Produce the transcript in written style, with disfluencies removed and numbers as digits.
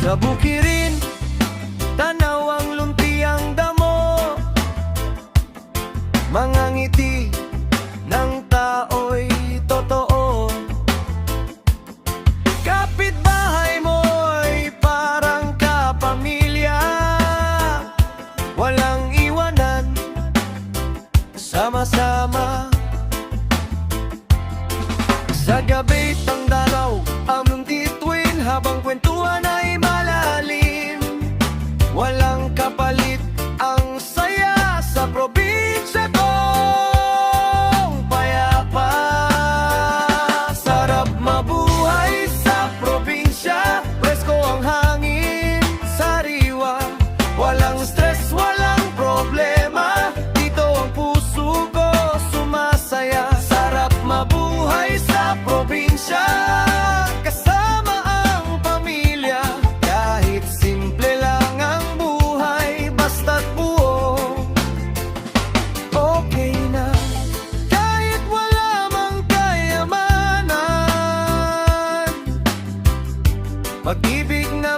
Sa bukirin, tanaw ang lumpiang damo, mga ngiti ng tao'y totoo. Kapitbahay mo'y parang kapamilya, walang iwanan, sama-sama. Sa gabi tangdalaw ang tituin, habang kwentuhan ay malalim. Walang kapalit ang saya sa probinsya kong payapa. Sarap mabuhay sa probinsya, presko ang hangin, sariwa. Walang stress, walang problema, dito ang puso ko sumasaya. Sarap mabuhay sa probinsya, kasama ang pamilya. Kahit simple lang ang buhay, basta't buo, okay na. Kahit wala mang kayamanan, pag-ibig na